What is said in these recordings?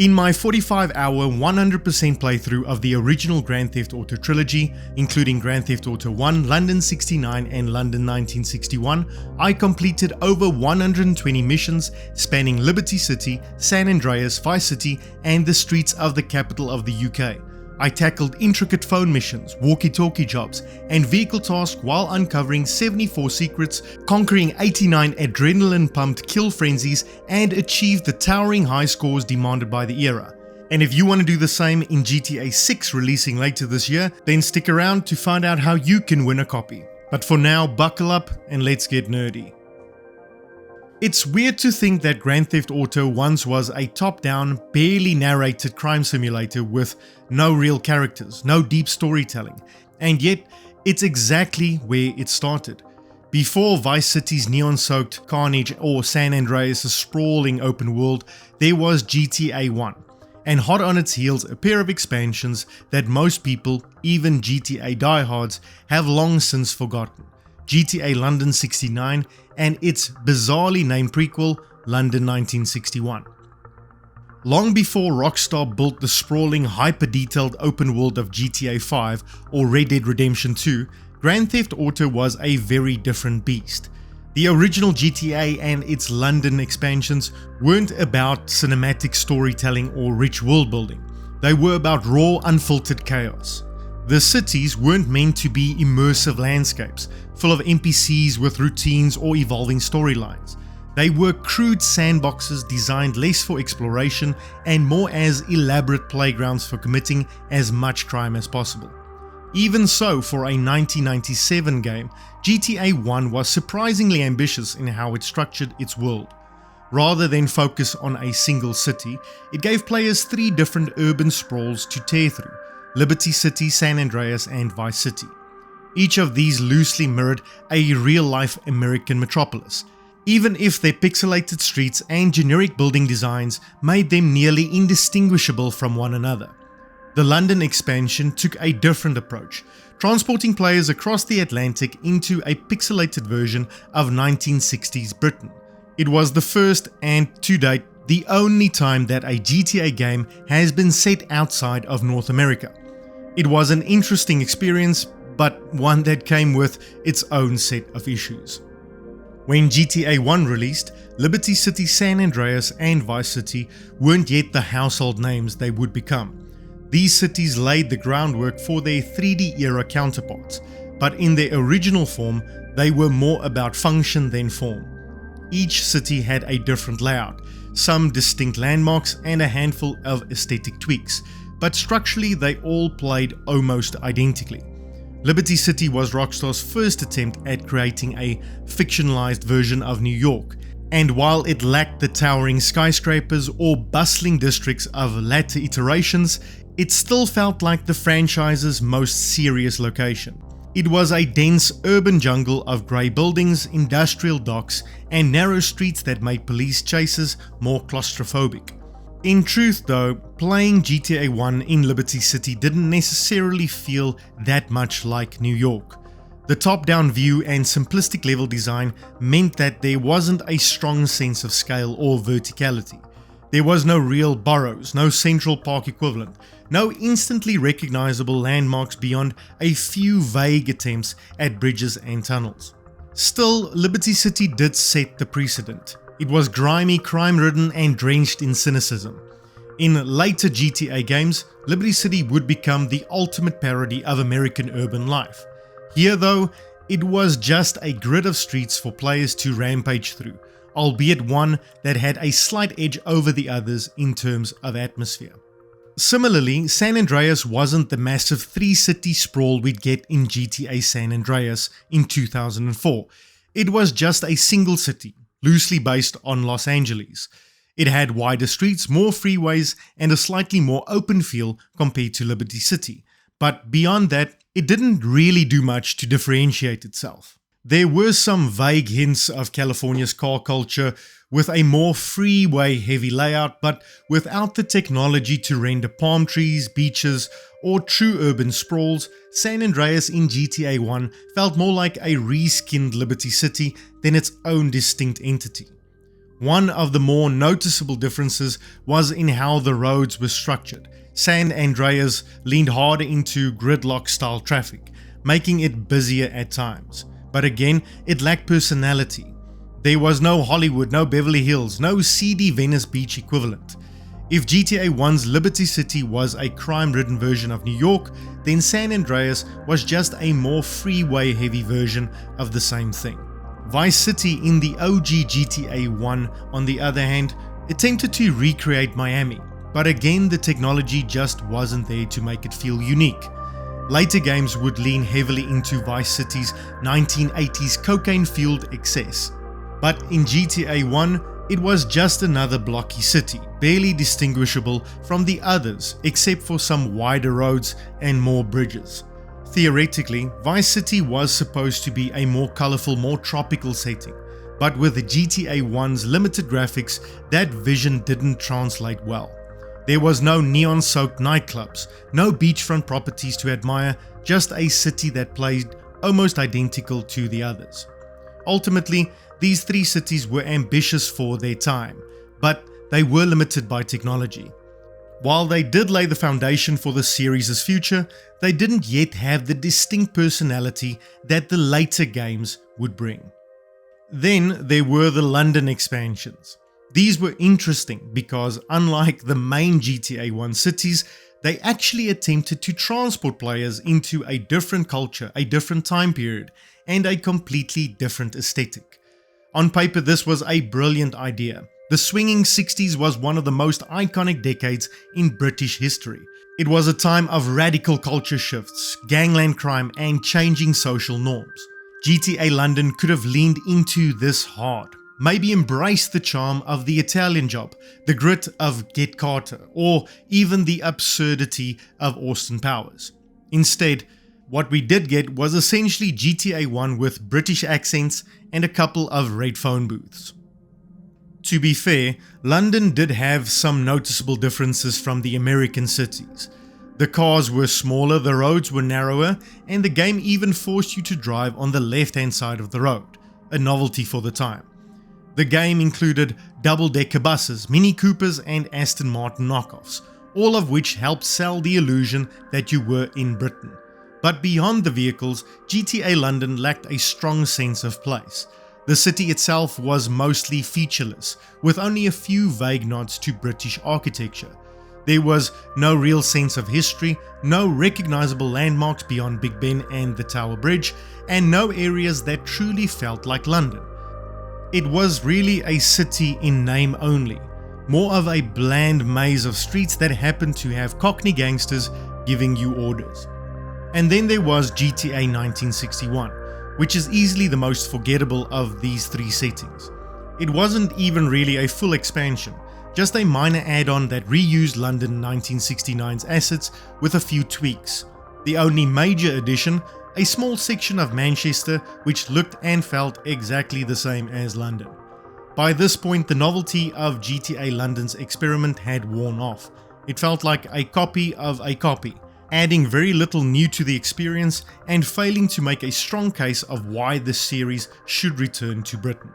In my 45-hour 100% playthrough of the original Grand Theft Auto trilogy, including Grand Theft Auto 1, London 69 and London 1961, I completed over 120 missions spanning Liberty City, San Andreas, Vice City and the streets of the capital of the UK. I tackled intricate phone missions, walkie-talkie jobs, and vehicle tasks while uncovering 74 secrets, conquering 89 adrenaline-pumped kill frenzies, and achieved the towering high scores demanded by the era. And if you want to do the same in GTA 6 releasing later this year, then stick around to find out how you can win a copy. But for now, buckle up and let's get nerdy. It's weird to think that Grand Theft Auto once was a top-down, barely narrated crime simulator with no real characters, no deep storytelling, and yet it's exactly where it started. Before Vice City's neon-soaked carnage or San Andreas' sprawling open world, there was GTA 1, and hot on its heels a pair of expansions that most people, even GTA diehards, have long since forgotten. GTA London 69 and its bizarrely named prequel, London 1961. Long before Rockstar built the sprawling, hyper-detailed open world of GTA 5 or Red Dead Redemption 2, Grand Theft Auto was a very different beast. The original GTA and its London expansions weren't about cinematic storytelling or rich world building. They were about raw, unfiltered chaos. The cities weren't meant to be immersive landscapes, full of NPCs with routines or evolving storylines. They were crude sandboxes designed less for exploration and more as elaborate playgrounds for committing as much crime as possible. Even so, for a 1997 game, GTA 1 was surprisingly ambitious in how it structured its world. Rather than focus on a single city, it gave players 3 different urban sprawls to tear through: Liberty City, San Andreas, and Vice City. Each of these loosely mirrored a real-life American metropolis, even if their pixelated streets and generic building designs made them nearly indistinguishable from one another. The London expansion took a different approach, transporting players across the Atlantic into a pixelated version of 1960s Britain. It was the first and, to date, the only time that a GTA game has been set outside of North America. It was an interesting experience, but one that came with its own set of issues. When GTA 1 released, Liberty City, San Andreas, and Vice City weren't yet the household names they would become. These cities laid the groundwork for their 3D era counterparts, but in their original form, they were more about function than form. Each city had a different layout, some distinct landmarks, and a handful of aesthetic tweaks, but structurally they all played almost identically. Liberty City was Rockstar's first attempt at creating a fictionalized version of New York, and while it lacked the towering skyscrapers or bustling districts of latter iterations, it still felt like the franchise's most serious location. It was a dense urban jungle of grey buildings, industrial docks, and narrow streets that made police chases more claustrophobic. In truth though, playing GTA 1 in Liberty City didn't necessarily feel that much like New York. The top-down view and simplistic level design meant that there wasn't a strong sense of scale or verticality. There was no real boroughs, no Central Park equivalent, no instantly recognizable landmarks beyond a few vague attempts at bridges and tunnels. Still, Liberty City did set the precedent. It was grimy, crime-ridden, and drenched in cynicism. In later GTA games, Liberty City would become the ultimate parody of American urban life. Here though, it was just a grid of streets for players to rampage through, albeit one that had a slight edge over the others in terms of atmosphere. Similarly, San Andreas wasn't the massive 3-city sprawl we'd get in GTA San Andreas in 2004. It was just a single city, loosely based on Los Angeles. It had wider streets, more freeways, and a slightly more open feel compared to Liberty City. But beyond that, it didn't really do much to differentiate itself. There were some vague hints of California's car culture with a more freeway-heavy layout, but without the technology to render palm trees, beaches, or true urban sprawls. San Andreas in GTA 1 felt more like a reskinned Liberty City than its own distinct entity. One of the more noticeable differences was in how the roads were structured. San Andreas leaned harder into gridlock-style traffic, making it busier at times. But again, it lacked personality. There was no Hollywood, no Beverly Hills, no seedy Venice Beach equivalent. If GTA 1's Liberty City was a crime-ridden version of New York, then San Andreas was just a more freeway-heavy version of the same thing. Vice City in the OG GTA 1, on the other hand, attempted to recreate Miami, but again the technology just wasn't there to make it feel unique. Later games would lean heavily into Vice City's 1980s cocaine-fueled excess. But in GTA 1, it was just another blocky city, barely distinguishable from the others except for some wider roads and more bridges. Theoretically, Vice City was supposed to be a more colorful, more tropical setting, but with the GTA 1's limited graphics, that vision didn't translate well. There was no neon-soaked nightclubs, no beachfront properties to admire, just a city that played almost identical to the others. Ultimately, these three cities were ambitious for their time, but they were limited by technology. While they did lay the foundation for the series' future, they didn't yet have the distinct personality that the later games would bring. Then there were the London expansions. These were interesting because, unlike the main GTA 1 cities, they actually attempted to transport players into a different culture, a different time period, and a completely different aesthetic. On paper, this was a brilliant idea. The swinging 60s was one of the most iconic decades in British history. It was a time of radical culture shifts, gangland crime, and changing social norms. GTA London could have leaned into this hard. Maybe embrace the charm of the Italian Job, the grit of Get Carter, or even the absurdity of Austin Powers. Instead, what we did get was essentially GTA 1 with British accents and a couple of red phone booths. To be fair, London did have some noticeable differences from the American cities. The cars were smaller, the roads were narrower, and the game even forced you to drive on the left-hand side of the road, a novelty for the time. The game included double-decker buses, Mini Coopers and Aston Martin knockoffs, all of which helped sell the illusion that you were in Britain. But beyond the vehicles, GTA London lacked a strong sense of place. The city itself was mostly featureless, with only a few vague nods to British architecture. There was no real sense of history, no recognizable landmarks beyond Big Ben and the Tower Bridge, and no areas that truly felt like London. It was really a city in name only, more of a bland maze of streets that happened to have Cockney gangsters giving you orders. And then there was GTA 1961, which is easily the most forgettable of these three settings. It wasn't even really a full expansion, just a minor add-on that reused London 1969's assets with a few tweaks. The only major addition, a small section of Manchester which looked and felt exactly the same as London. By this point, the novelty of GTA London's experiment had worn off. It felt like a copy of a copy, adding very little new to the experience and failing to make a strong case of why the series should return to Britain.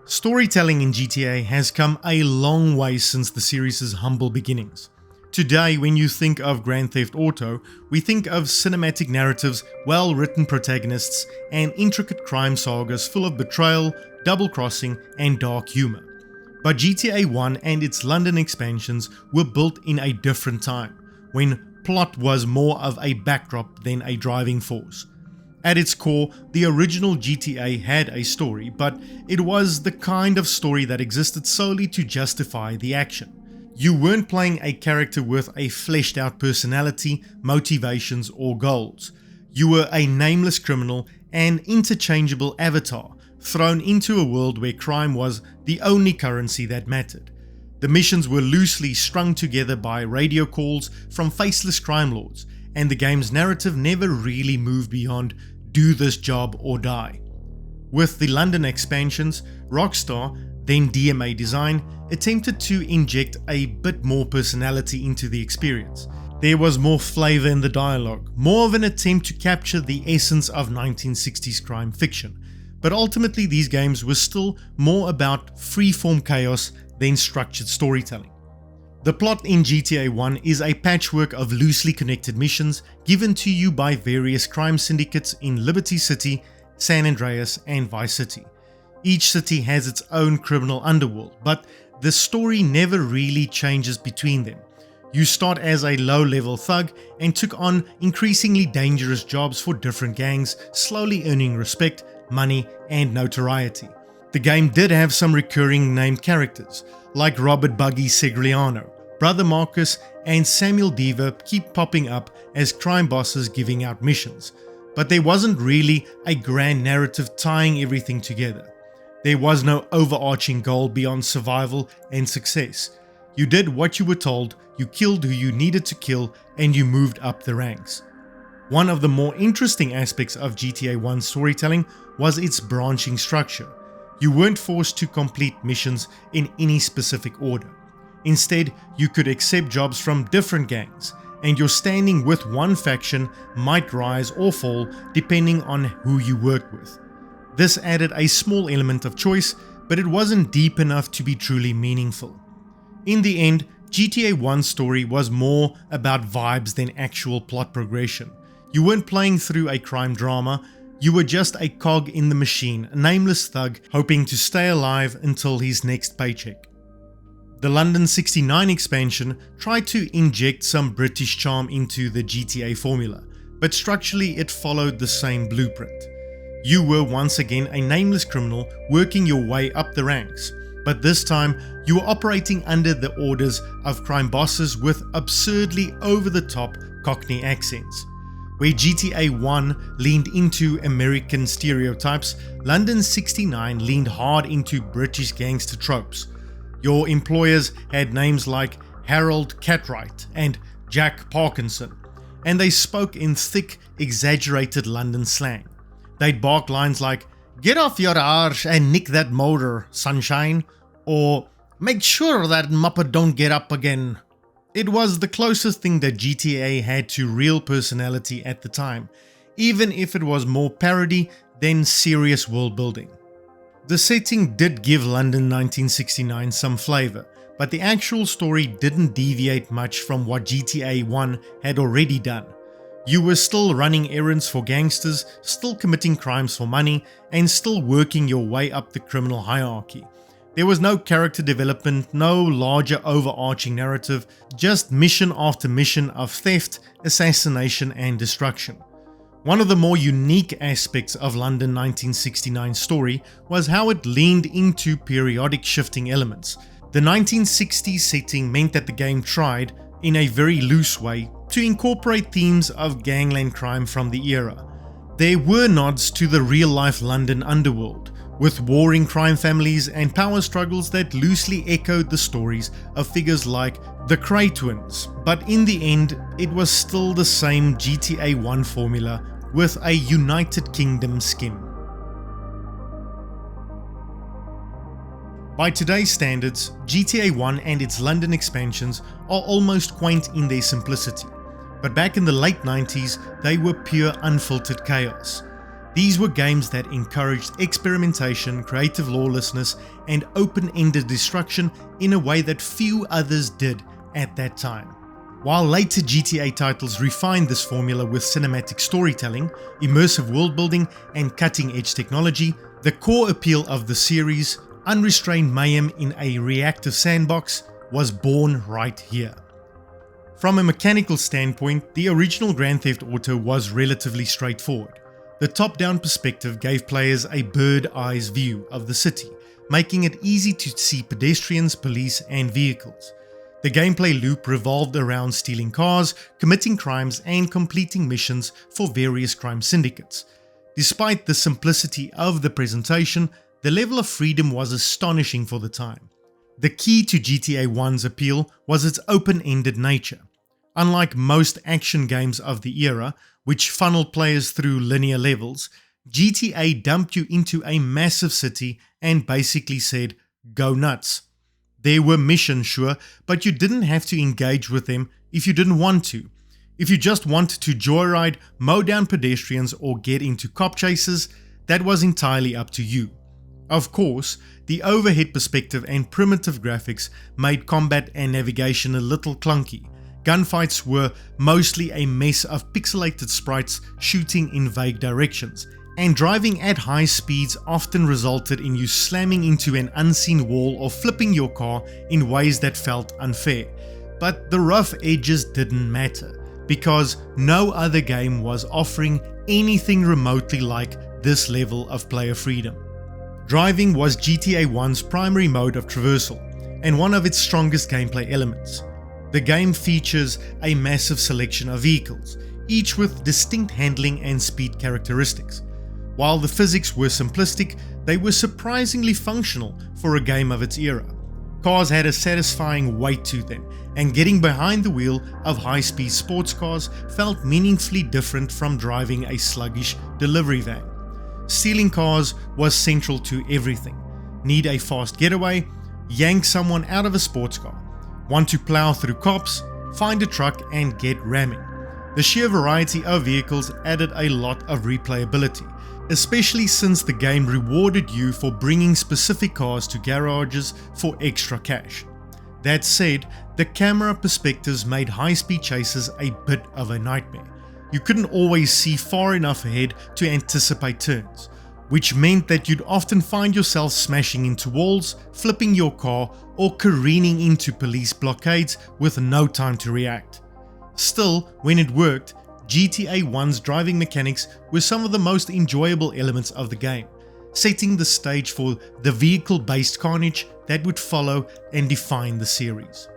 Storytelling in GTA has come a long way since the series' humble beginnings. Today, when you think of Grand Theft Auto, we think of cinematic narratives, well-written protagonists, and intricate crime sagas full of betrayal, double-crossing, and dark humor. But GTA 1 and its London expansions were built in a different time, when plot was more of a backdrop than a driving force. At its core, the original GTA had a story, but it was the kind of story that existed solely to justify the action. You weren't playing a character with a fleshed out personality, motivations, or goals. You were a nameless criminal, an interchangeable avatar, thrown into a world where crime was the only currency that mattered. The missions were loosely strung together by radio calls from faceless crime lords, and the game's narrative never really moved beyond do this job or die. With the London expansions, Rockstar, then DMA Design, attempted to inject a bit more personality into the experience. There was more flavor in the dialogue, more of an attempt to capture the essence of 1960s crime fiction. but ultimately these games were still more about free-form chaos than structured storytelling. The plot in GTA 1 is a patchwork of loosely connected missions given to you by various crime syndicates in Liberty City, San Andreas, and Vice City. Each city has its own criminal underworld, but the story never really changes between them. You start as a low-level thug and took on increasingly dangerous jobs for different gangs, slowly earning respect, money, and notoriety. The game did have some recurring named characters, like Robert Buggy Segliano, Brother Marcus, and Samuel Beaver keep popping up as crime bosses giving out missions, but there wasn't really a grand narrative tying everything together. There was no overarching goal beyond survival and success. You did what you were told, you killed who you needed to kill, and you moved up the ranks. One of the more interesting aspects of GTA 1's storytelling was its branching structure. You weren't forced to complete missions in any specific order. Instead, you could accept jobs from different gangs, and your standing with one faction might rise or fall depending on who you worked with. This added a small element of choice, but it wasn't deep enough to be truly meaningful. In the end, GTA 1's story was more about vibes than actual plot progression. You weren't playing through a crime drama, you were just a cog in the machine, a nameless thug hoping to stay alive until his next paycheck. The London 69 expansion tried to inject some British charm into the GTA formula, but structurally it followed the same blueprint. You were once again a nameless criminal working your way up the ranks, but this time you were operating under the orders of crime bosses with absurdly over-the-top Cockney accents. Where GTA 1 leaned into American stereotypes, London 69 leaned hard into British gangster tropes. Your employers had names like Harold Cartwright and Jack Parkinson, and they spoke in thick, exaggerated London slang. They'd bark lines like, "Get off your arse and nick that motor, sunshine," or "Make sure that muppet don't get up again." It was the closest thing that GTA had to real personality at the time, even if it was more parody than serious world building. The setting did give London 1969 some flavor, but the actual story didn't deviate much from what GTA 1 had already done. You were still running errands for gangsters, still committing crimes for money, and still working your way up the criminal hierarchy. There was no character development, no larger overarching narrative, just mission after mission of theft, assassination, and destruction. One of the more unique aspects of London 1969's story was how it leaned into periodic shifting elements. The 1960s setting meant that the game tried, in a very loose way, to incorporate themes of gangland crime from the era. There were nods to the real-life London underworld, with warring crime families and power struggles that loosely echoed the stories of figures like the Cray twins, but in the end, it was still the same GTA 1 formula with a United Kingdom skin. By today's standards, GTA 1 and its London expansions are almost quaint in their simplicity, but back in the late 90s, they were pure unfiltered chaos. These were games that encouraged experimentation, creative lawlessness, and open-ended destruction in a way that few others did at that time. While later GTA titles refined this formula with cinematic storytelling, immersive world-building, and cutting-edge technology, the core appeal of the series, unrestrained mayhem in a reactive sandbox, was born right here. From a mechanical standpoint, the original Grand Theft Auto was relatively straightforward. The top-down perspective gave players a bird-eyes view of the city, making it easy to see pedestrians, police, and vehicles. The gameplay loop revolved around stealing cars, committing crimes, and completing missions for various crime syndicates. Despite the simplicity of the presentation, the level of freedom was astonishing for the time. The key to GTA 1's appeal was its open-ended nature. Unlike most action games of the era, which funneled players through linear levels, GTA dumped you into a massive city and basically said, "Go nuts." There were missions, sure, but you didn't have to engage with them if you didn't want to. If you just wanted to joyride, mow down pedestrians, or get into cop chases, that was entirely up to you. Of course, the overhead perspective and primitive graphics made combat and navigation a little clunky. Gunfights were mostly a mess of pixelated sprites shooting in vague directions, and driving at high speeds often resulted in you slamming into an unseen wall or flipping your car in ways that felt unfair. But the rough edges didn't matter, because no other game was offering anything remotely like this level of player freedom. Driving was GTA 1's primary mode of traversal, and one of its strongest gameplay elements. The game features a massive selection of vehicles, each with distinct handling and speed characteristics. While the physics were simplistic, they were surprisingly functional for a game of its era. Cars had a satisfying weight to them, and getting behind the wheel of high-speed sports cars felt meaningfully different from driving a sluggish delivery van. Stealing cars was central to everything. Need a fast getaway? Yank someone out of a sports car. Want to plow through cops? Find a truck and get ramming. The sheer variety of vehicles added a lot of replayability, especially since the game rewarded you for bringing specific cars to garages for extra cash. That said, the camera perspectives made high-speed chases a bit of a nightmare. You couldn't always see far enough ahead to anticipate turns, which meant that you'd often find yourself smashing into walls, flipping your car, or careening into police blockades with no time to react. Still, when it worked, GTA 1's driving mechanics were some of the most enjoyable elements of the game, setting the stage for the vehicle-based carnage that would follow and define the series.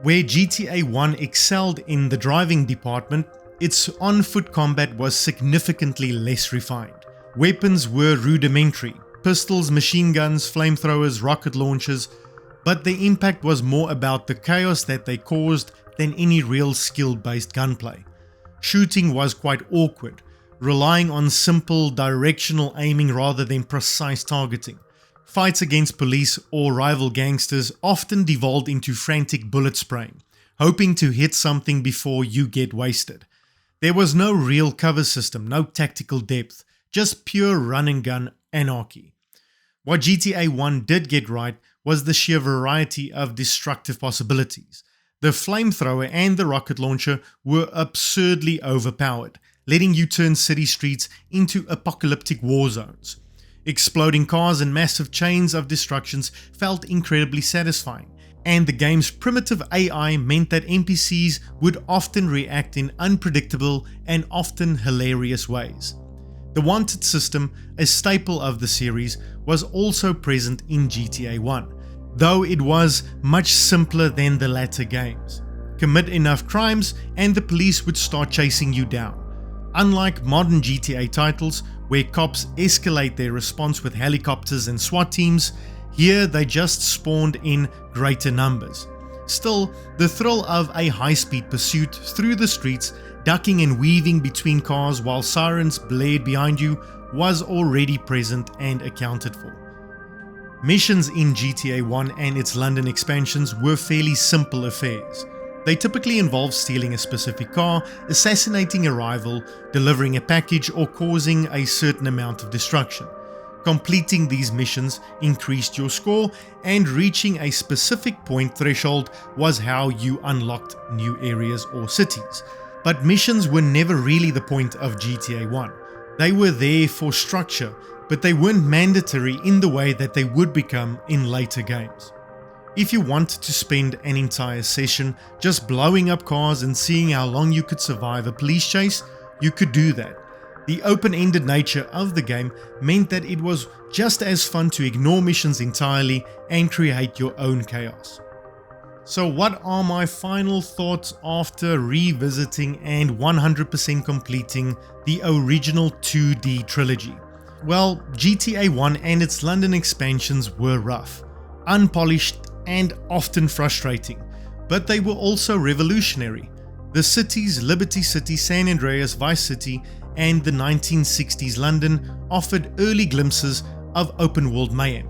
Where GTA 1 excelled in the driving department, its on-foot combat was significantly less refined. Weapons were rudimentary: pistols, machine guns, flamethrowers, rocket launchers, but the impact was more about the chaos that they caused than any real skill-based gunplay. Shooting was quite awkward, relying on simple directional aiming rather than precise targeting. Fights against police or rival gangsters often devolved into frantic bullet spraying, hoping to hit something before you get wasted. There was no real cover system, no tactical depth, just pure run and gun anarchy. What GTA 1 did get right was the sheer variety of destructive possibilities. The flamethrower and the rocket launcher were absurdly overpowered, letting you turn city streets into apocalyptic war zones. Exploding cars and massive chains of destructions felt incredibly satisfying, and the game's primitive AI meant that NPCs would often react in unpredictable and often hilarious ways. The wanted system, a staple of the series, was also present in GTA 1, though it was much simpler than the latter games. Commit enough crimes and the police would start chasing you down. Unlike modern GTA titles, where cops escalate their response with helicopters and SWAT teams, here they just spawned in greater numbers. Still, the thrill of a high-speed pursuit through the streets, ducking and weaving between cars while sirens blared behind you, was already present and accounted for. Missions in GTA 1 and its London expansions were fairly simple affairs. They typically involved stealing a specific car, assassinating a rival, delivering a package, or causing a certain amount of destruction. Completing these missions increased your score, and reaching a specific point threshold was how you unlocked new areas or cities. But missions were never really the point of GTA 1. They were there for structure, but they weren't mandatory in the way that they would become in later games. If you wanted to spend an entire session just blowing up cars and seeing how long you could survive a police chase, you could do that. The open-ended nature of the game meant that it was just as fun to ignore missions entirely and create your own chaos. So what are my final thoughts after revisiting and 100% completing the original 2D trilogy? Well, GTA 1 and its London expansions were rough, unpolished, and often frustrating, but they were also revolutionary. The cities Liberty City, San Andreas, Vice City, and the 1960s London offered early glimpses of open-world mayhem,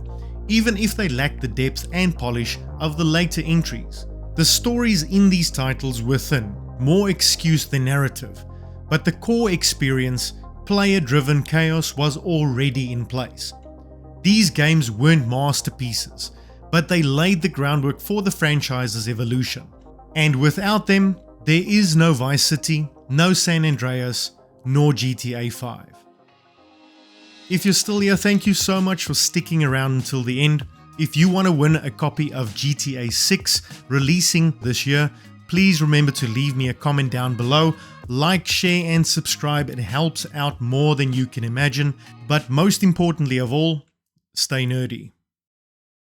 even if they lacked the depth and polish of the later entries. The stories in these titles were thin, more excuse than narrative, but the core experience player-driven chaos was already in place. These games weren't masterpieces, but they laid the groundwork for the franchise's evolution. And without them, there is no Vice City, no San Andreas, nor GTA 5. If you're still here, thank you so much for sticking around until the end. If you want to win a copy of GTA 6 releasing this year, please remember to leave me a comment down below. Like, share and subscribe, it helps out more than you can imagine. But most importantly of all, stay nerdy.